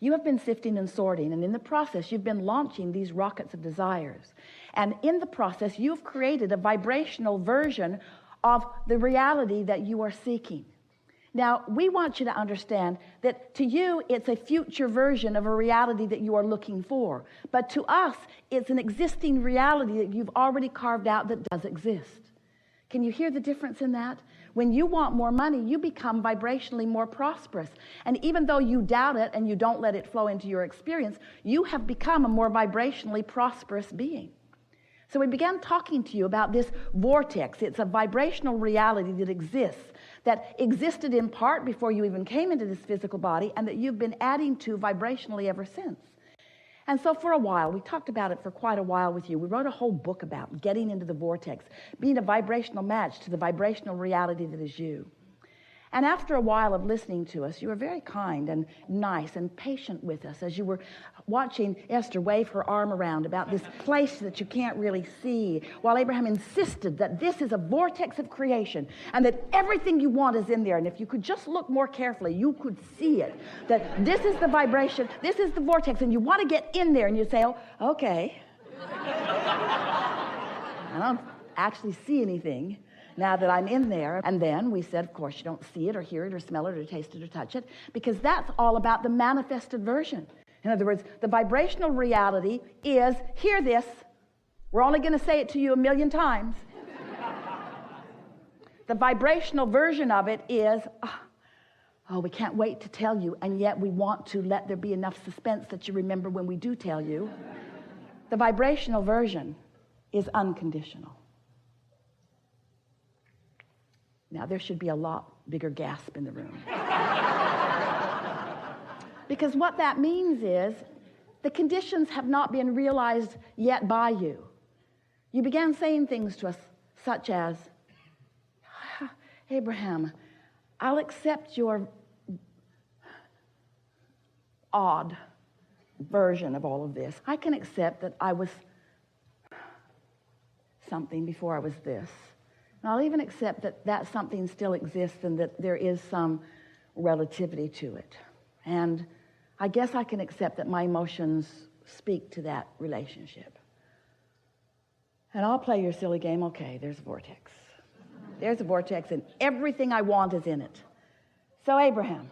You have been sifting and sorting, and in the process, you've been launching these rockets of desires. And in the process, you've created a vibrational version of the reality that you are seeking. Now, we want you to understand that to you, it's a future version of a reality that you are looking for. But to us, it's an existing reality that you've already carved out that does exist. Can you hear the difference in that? When you want more money, you become vibrationally more prosperous. And even though you doubt it and you don't let it flow into your experience, you have become a more vibrationally prosperous being. So we began talking to you about this vortex. It's a vibrational reality that existed in part before you even came into this physical body, and that you've been adding to vibrationally ever since. And so for a while, we talked about it for quite a while with you. We wrote a whole book about getting into the vortex, being a vibrational match to the vibrational reality that is you. And after a while of listening to us, you were very kind and nice and patient with us as you were watching Esther wave her arm around about this place that you can't really see, while Abraham insisted that this is a vortex of creation and that everything you want is in there. And if you could just look more carefully, you could see it, that this is the vibration, this is the vortex, and you want to get in there, and you say, oh, okay. I don't actually see anything now that I'm in there. And then we said, of course, you don't see it or hear it or smell it or taste it or touch it, because that's all about the manifested version. In other words, the vibrational reality is, hear this, we're only going to say it to you 1,000,000 times. The vibrational version of it is, oh, we can't wait to tell you, and yet we want to let there be enough suspense that you remember when we do tell you. The vibrational version is unconditional. Now, there should be a lot bigger gasp in the room. Because what that means is the conditions have not been realized yet by you. You began saying things to us such as, Abraham, I'll accept your odd version of all of this. I can accept that I was something before I was this. And I'll even accept that that something still exists and that there is some relativity to it. And I guess I can accept that my emotions speak to that relationship. And I'll play your silly game. Okay, there's a vortex. There's a vortex, and everything I want is in it. So, Abraham,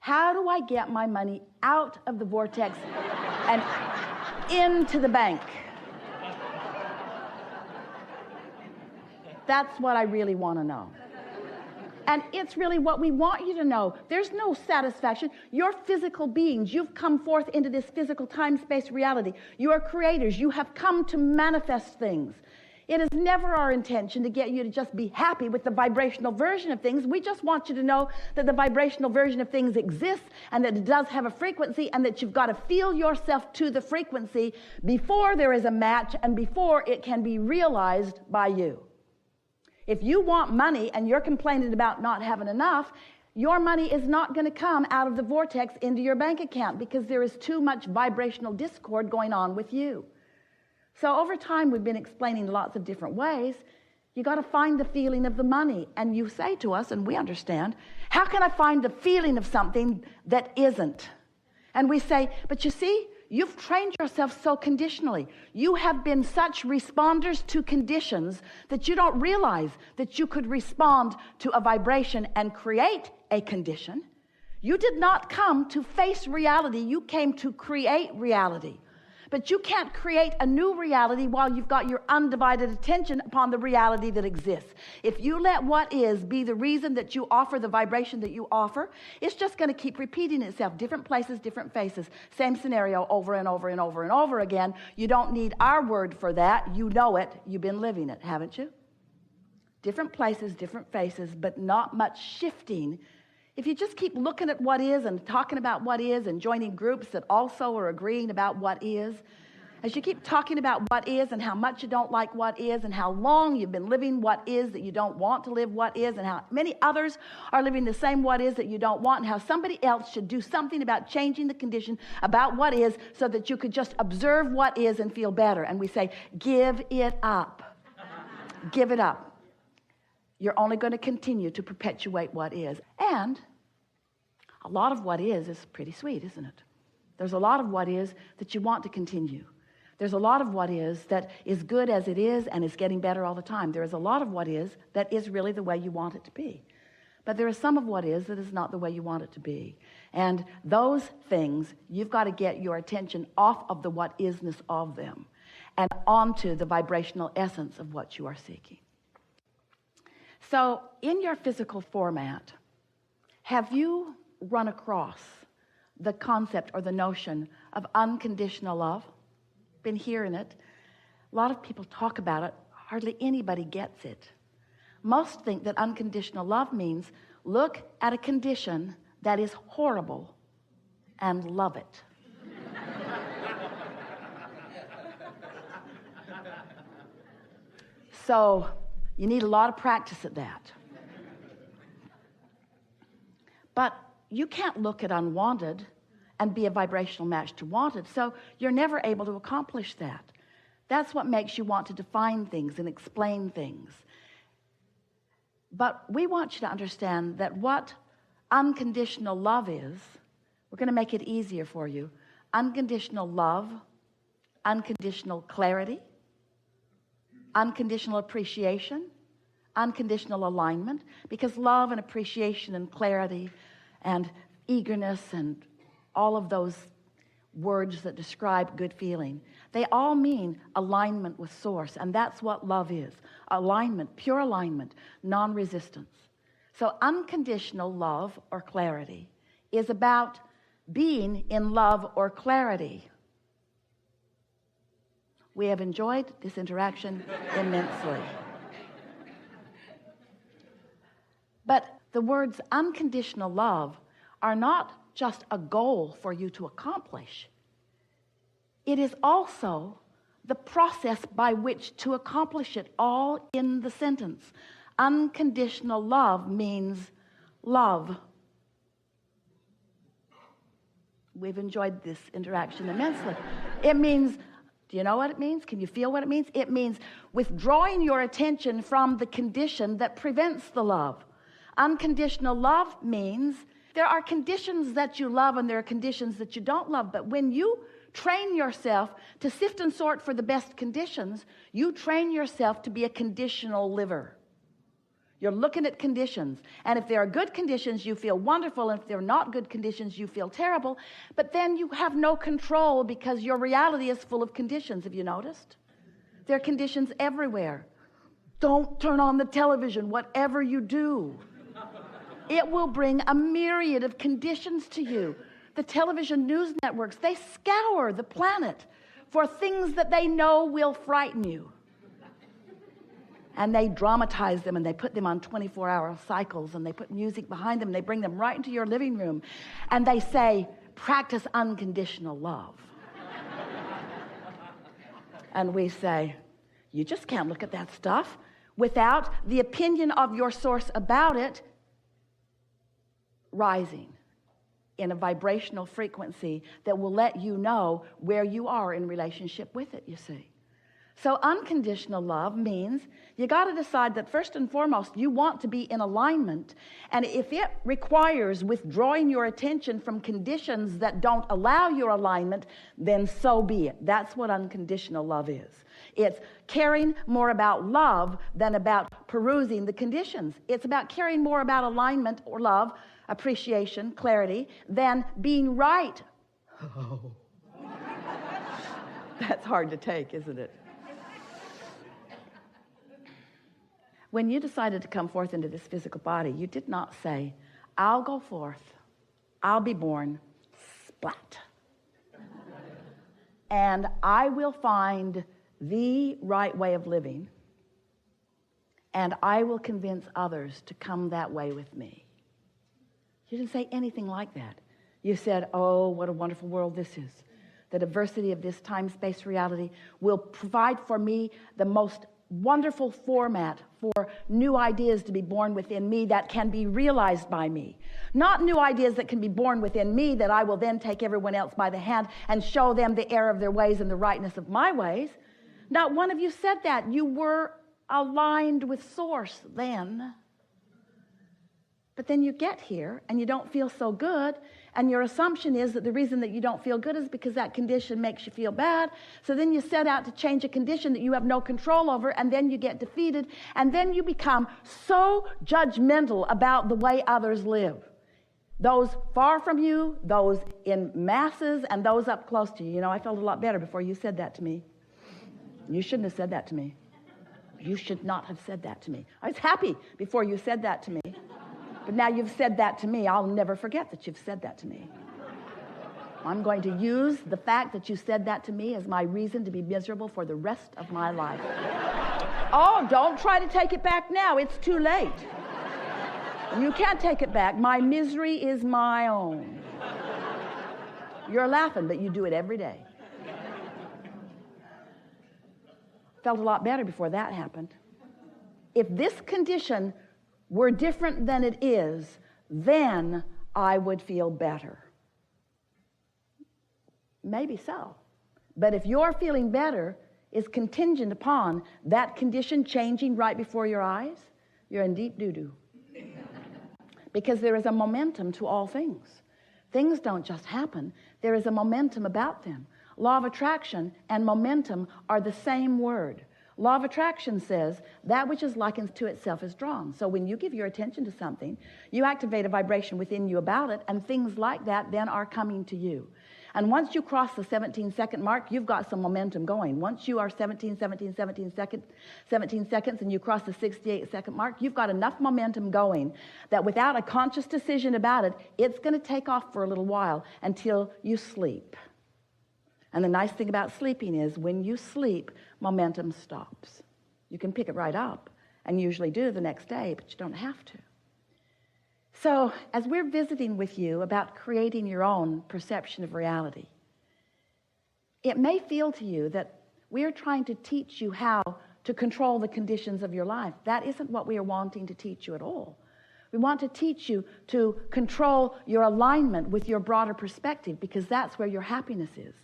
how do I get my money out of the vortex and into the bank? That's what I really want to know. And it's really what we want you to know. There's no satisfaction. You're physical beings. You've come forth into this physical time-space reality. You are creators. You have come to manifest things. It is never our intention to get you to just be happy with the vibrational version of things. We just want you to know that the vibrational version of things exists and that it does have a frequency, and that you've got to feel yourself to the frequency before there is a match and before it can be realized by you. If you want money and you're complaining about not having enough, your money is not going to come out of the vortex into your bank account, because there is too much vibrational discord going on with you. So over time, we've been explaining lots of different ways. You got to find the feeling of the money. And you say to us, and we understand, how can I find the feeling of something that isn't? And we say, but you see, you've trained yourself so conditionally. You have been such responders to conditions that you don't realize that you could respond to a vibration and create a condition. You did not come to face reality. You came to create reality. But you can't create a new reality while you've got your undivided attention upon the reality that exists. If you let what is be the reason that you offer the vibration that you offer, it's just going to keep repeating itself. Different places, different faces. Same scenario over and over and over and over again. You don't need our word for that. You know it. You've been living it, haven't you? Different places, different faces, but not much shifting. If you just keep looking at what is and talking about what is and joining groups that also are agreeing about what is, as you keep talking about what is and how much you don't like what is and how long you've been living what is that you don't want to live what is, and how many others are living the same what is that you don't want, and how somebody else should do something about changing the condition about what is so that you could just observe what is and feel better. And we say, give it up. Give it up. You're only going to continue to perpetuate what is. And a lot of what is pretty sweet, isn't it? There's a lot of what is that you want to continue. There's a lot of what is that is good as it is and is getting better all the time. There is a lot of what is that is really the way you want it to be. But there is some of what is that is not the way you want it to be. And those things, you've got to get your attention off of the what isness of them and onto the vibrational essence of what you are seeking. So in your physical format, have you run across the concept or the notion of unconditional love? Been hearing it. A lot of people talk about it. Hardly anybody gets it. Most think that unconditional love means look at a condition that is horrible and love it. So you need a lot of practice at that. But you can't look at unwanted and be a vibrational match to wanted, so you're never able to accomplish that. That's what makes you want to define things and explain things. But we want you to understand that what unconditional love is, we're going to make it easier for you. Unconditional love, unconditional clarity, unconditional appreciation, unconditional alignment, because love and appreciation and clarity and eagerness and all of those words that describe good feeling, they all mean alignment with source, and that's what love is. Alignment, pure alignment, non-resistance. So unconditional love or clarity is about being in love or clarity. We have enjoyed this interaction immensely. But the words unconditional love are not just a goal for you to accomplish. It is also the process by which to accomplish it, all in the sentence. Unconditional love means love. We've enjoyed this interaction immensely. It means, do you know what it means? Can you feel what it means? It means withdrawing your attention from the condition that prevents the love. Unconditional love means there are conditions that you love and there are conditions that you don't love. But when you train yourself to sift and sort for the best conditions, you train yourself to be a conditional liver. You're looking at conditions. And if there are good conditions, you feel wonderful. And if there are not good conditions, you feel terrible. But then you have no control because your reality is full of conditions. Have you noticed? There are conditions everywhere. Don't turn on the television, whatever you do. It will bring a myriad of conditions to you. The television news networks, they scour the planet for things that they know will frighten you. And they dramatize them and they put them on 24-hour cycles and they put music behind them and they bring them right into your living room. And they say, practice unconditional love. And we say, you just can't look at that stuff without the opinion of your source about it rising in a vibrational frequency that will let you know where you are in relationship with it, you see. So unconditional love means you got to decide that first and foremost you want to be in alignment, and if it requires withdrawing your attention from conditions that don't allow your alignment, then so be it. That's what unconditional love is. It's caring more about love than about perusing the conditions. It's about caring more about alignment or love, appreciation, clarity, than being right. Oh. That's hard to take, isn't it? When you decided to come forth into this physical body, you did not say, I'll go forth, I'll be born, splat. And I will find the right way of living, and I will convince others to come that way with me. You didn't say anything like that. You said, oh, what a wonderful world this is. The diversity of this time-space reality will provide for me the most wonderful format for new ideas to be born within me that can be realized by me. Not new ideas that can be born within me that I will then take everyone else by the hand and show them the error of their ways and the rightness of my ways. Not one of you said that. You were aligned with source then. But then you get here and you don't feel so good, and your assumption is that the reason that you don't feel good is because that condition makes you feel bad. So then you set out to change a condition that you have no control over, and then you get defeated, and then you become so judgmental about the way others live. Those far from you, those in masses, and those up close to you. You know, I felt a lot better before you said that to me. You shouldn't have said that to me. You should not have said that to me. I was happy before you said that to me. But now you've said that to me. I'll never forget that you've said that to me. I'm going to use the fact that you said that to me as my reason to be miserable for the rest of my life. Oh, don't try to take it back now. It's too late. You can't take it back. My misery is my own. You're laughing, but you do it every day. Felt a lot better before that happened. If this condition were different than it is, then I would feel better. Maybe so. But if your feeling better is contingent upon that condition changing right before your eyes, you're in deep doo-doo. Because there is a momentum to all things. Things don't just happen. There is a momentum about them. Law of attraction and momentum are the same word. Law of attraction says that which is likened to itself is drawn. So when you give your attention to something, you activate a vibration within you about it, and things like that then are coming to you. And once you cross the 17-second mark, you've got some momentum going. Once you are 17 seconds, and you cross the 68-second mark, you've got enough momentum going that without a conscious decision about it, it's going to take off for a little while until you sleep. And the nice thing about sleeping is when you sleep, momentum stops. You can pick it right up, and usually do the next day, but you don't have to. So, as we're visiting with you about creating your own perception of reality, it may feel to you that we're trying to teach you how to control the conditions of your life. That isn't what we are wanting to teach you at all. We want to teach you to control your alignment with your broader perspective, because that's where your happiness is.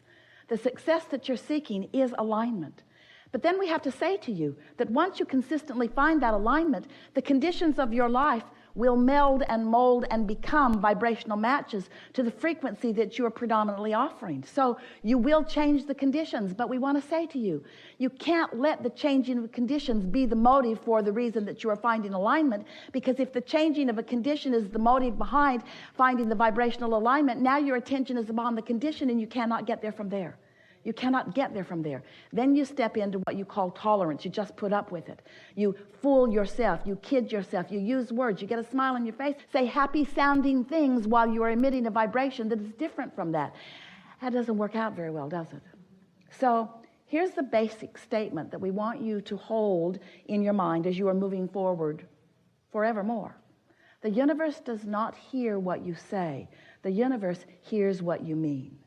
The success that you're seeking is alignment. But then we have to say to you that once you consistently find that alignment, the conditions of your life will meld and mold and become vibrational matches to the frequency that you're predominantly offering. So you will change the conditions, but we want to say to you, you can't let the changing of conditions be the motive for the reason that you are finding alignment, because if the changing of a condition is the motive behind finding the vibrational alignment, now your attention is upon the condition and you cannot get there from there. You cannot get there from there. Then you step into what you call tolerance. You just put up with it. You fool yourself. You kid yourself. You use words. You get a smile on your face. Say happy-sounding things while you are emitting a vibration that is different from that. That doesn't work out very well, does it? So here's the basic statement that we want you to hold in your mind as you are moving forward forevermore. The universe does not hear what you say. The universe hears what you mean.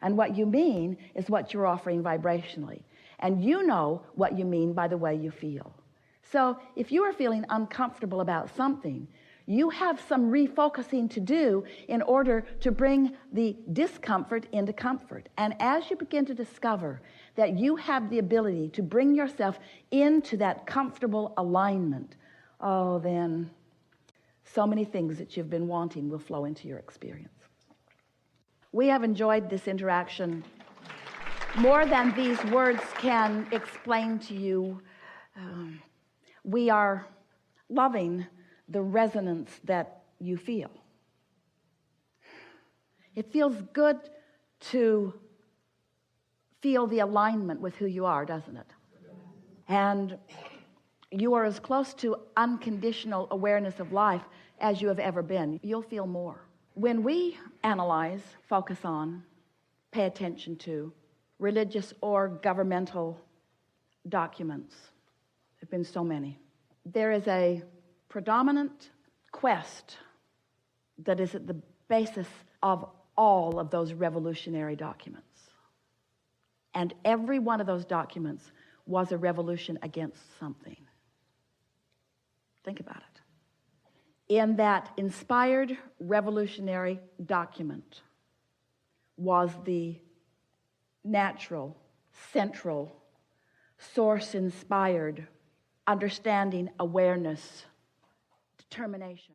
And what you mean is what you're offering vibrationally. And you know what you mean by the way you feel. So if you are feeling uncomfortable about something, you have some refocusing to do in order to bring the discomfort into comfort. And as you begin to discover that you have the ability to bring yourself into that comfortable alignment, oh, then so many things that you've been wanting will flow into your experience. We have enjoyed this interaction more than these words can explain to you. We are loving the resonance that you feel. It feels good to feel the alignment with who you are, doesn't it? And you are as close to unconditional awareness of life as you have ever been. You'll feel more. When we analyze, focus on, pay attention to religious or governmental documents, there have been so many, there is a predominant quest that is at the basis of all of those revolutionary documents. And every one of those documents was a revolution against something. Think about it. In that inspired revolutionary document was the natural, central, source-inspired understanding, awareness, determination.